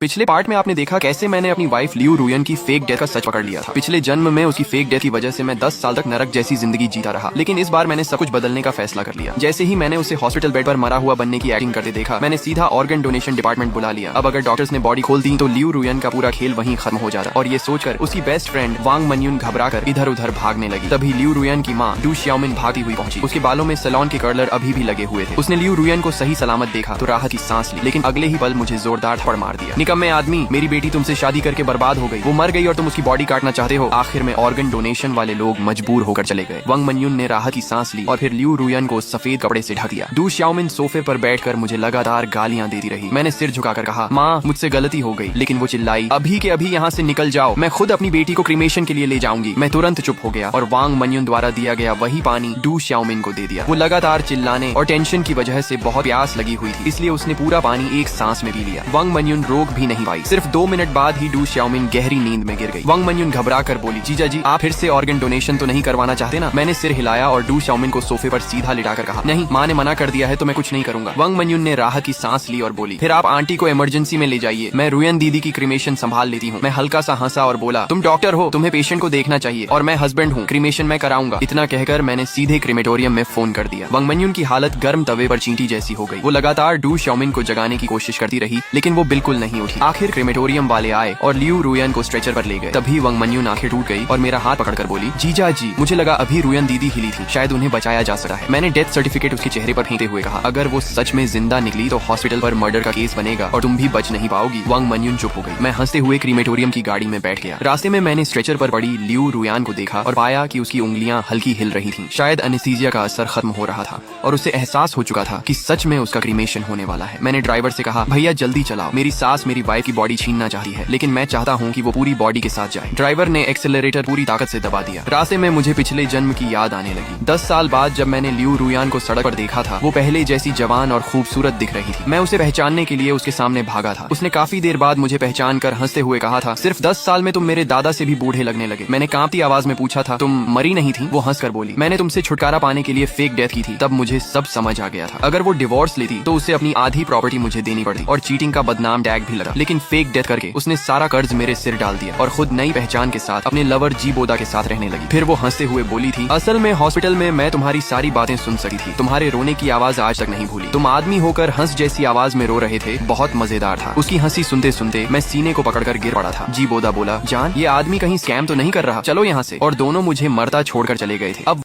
पिछले पार्ट में आपने देखा कैसे मैंने अपनी वाइफ लियू रुयन की फेक डेथ का सच पकड़ लिया था। पिछले जन्म में उसकी फेक डेथ की वजह से मैं 10 साल तक नरक जैसी जिंदगी जीता रहा, लेकिन इस बार मैंने सब कुछ बदलने का फैसला कर लिया। जैसे ही मैंने उसे हॉस्पिटल बेड पर मरा हुआ बनने की एक्टिंग करते देखा, मैंने सीधा ऑर्गन डोनेशन डिपार्टमेंट बुला लिया। अब अगर डॉक्टर्स ने बॉडी खोल दी तो लियू रुयन का पूरा खेल वहीं खत्म हो जाता। और ये सोचकर उसकी बेस्ट फ्रेंड वांग मनयुन घबराकर इधर उधर भागने लगी। तभी लियू रुयन की माँ डू श्याओमिन भागती हुई पहुंची। उसके बालों में सैलून के कर्लर अभी भी लगे हुए थे। उसने लियू रुयन को सही सलामत देखा तो राहत की सांस ली, लेकिन अगले ही पल मुझे जोरदार थप्पड़ मार दिया। निकम्मे आदमी, मेरी बेटी तुमसे शादी करके बर्बाद हो गई, वो मर गई और तुम उसकी बॉडी काटना चाहते हो। आखिर में ऑर्गन डोनेशन वाले लोग मजबूर होकर चले गए। वांग मनयुन ने राहत की सांस ली और फिर लियू रुयन को सफेद कपड़े से ढक दिया। डू श्याओमिन सोफे पर बैठकर मुझे लगातार गालियां देती रही। मैंने सिर झुकाकर कहा, माँ मुझसे गलती हो गई, लेकिन वो चिल्लाई, अभी के अभी यहाँ से निकल जाओ, मैं खुद अपनी बेटी को क्रीमेशन के लिए ले जाऊंगी। मैं तुरंत चुप हो गया और वांग मनयुन द्वारा दिया गया वही पानी डू श्याओमिन को दे दिया। वो लगातार चिल्लाने और टेंशन की वजह से बहुत प्यास लगी हुई थी, इसलिए उसने पूरा पानी एक सांस में पी लिया। वांग मनयुन रोक भी नहीं पाई। सिर्फ 2 मिनट बाद ही डू श्याओमिन गहरी नींद में गिर गई। वांग मनयुन घबरा कर बोली, जीजा जी आप फिर से ऑर्गन डोनेशन तो नहीं करवाना चाहते ना? मैंने सिर हिलाया और डू श्याओमिन को सोफे पर सीधा लिटाकर कहा, नहीं, माँ ने मना कर दिया है तो मैं कुछ नहीं करूंगा। वांग मनयुन ने राहत की सांस ली और बोली, फिर आप आंटी को इमरजेंसी में ले जाइए, मैं रुयन दीदी की क्रीमेशन संभाल लेती हूँ। मैं हल्का सा हंसा और बोला, तुम डॉक्टर हो, तुम्हें पेशेंट को देखना चाहिए, और मैं हस्बैंड हूँ, क्रीमेशन मैं कराऊंगा। इतना कहकर मैंने सीधे क्रीमेटोरियम में फोन कर दिया। वांग मनयुन की हालत गर्म तवे पर चींटी जैसी हो गई। वो लगातार डू श्याओमिन को जगाने की कोशिश करती रही, लेकिन वो बिल्कुल नहीं उठी। आखिर क्रीमेटोरियम वाले आए और लियू रुयन को स्ट्रेचर पर ले गए। तभी वांग मनयुन आंखें टूट गई और मेरा हाथ पकड़कर बोली, जीजा जी मुझे लगा अभी रुयन दीदी हिली थी, शायद उन्हें बचाया जा सकता है। मैंने डेथ सर्टिफिकेट उसके चेहरे पर फेंकते हुए कहा, अगर वो सच में जिंदा निकली तो हॉस्पिटल पर मर्डर का केस बनेगा और तुम भी बच नहीं पाओगी। वांग मनयुन चुप हो गई। मैं हंसते हुए क्रीमेटोरियम की गाड़ी में बैठ गया। रास्ते में मैंने स्ट्रेचर पर पड़ी लियू रुयन को देखा और पाया कि उसकी उंगलियां हल्की हिल रही थीं। शायद एनेस्थीसिया का असर खत्म हो रहा था और उसे एहसास हो चुका था कि सच में उसका क्रीमेशन होने वाला है। मैंने ड्राइवर से कहा, भैया जल्दी चलाओ, मेरी सास मेरी वाइफ की बॉडी छीनना चाहती है, लेकिन मैं चाहता हूँ कि वो पूरी बॉडी के साथ जाए। ड्राइवर ने एक्सेलरेटर पूरी ताकत से दबा दिया। रास्ते में मुझे पिछले जन्म की याद आने लगी। 10 साल बाद जब मैंने लियू रुयन को सड़क पर देखा था, वो पहले जैसी जवान और खूबसूरत दिख रही थी। मैं उसे पहचानने के लिए उसके सामने भागा था। उसने काफी देर बाद मुझे पहचान कर हंसते हुए कहा था, सिर्फ 10 साल में तुम मेरे दादा से भी बूढ़े लगने लगे। मैंने कांपती आवाज में पूछा था, तुम मरी नहीं थी? वो हंसकर बोली, मैंने तुमसे छुटकारा पाने के लिए फेक डेथ की थी। तब मुझे सब समझ आ गया था। अगर वो डिवोर्स लेती तो उसे अपनी आधी प्रॉपर्टी मुझे देनी पड़ती और चीटिंग का बदनाम टैग भी लगा, लेकिन फेक डेथ करके उसने सारा कर्ज मेरे सिर डाल दिया और खुद नई पहचान के साथ अपने लवर जी बोदा के साथ रहने लगी। फिर वो हंसते हुए बोली थी, असल में हॉस्पिटल में मैं तुम्हारी सारी बातें सुन सकी थी, तुम्हारे रोने की आवाज आज तक नहीं भूली। तुम आदमी होकर हंस जैसी आवाज में रो रहे थे, बहुत मजेदार था। उसकी हंसी सुनते सुनते मैं सीने को पकड़कर गिर पड़ा था। जी बोदा बोला, जान ये आदमी कहीं स्कैम तो नहीं कर रहा, चलो यहाँ से। और दोनों मुझे मरता छोड़कर चले गए थे। अब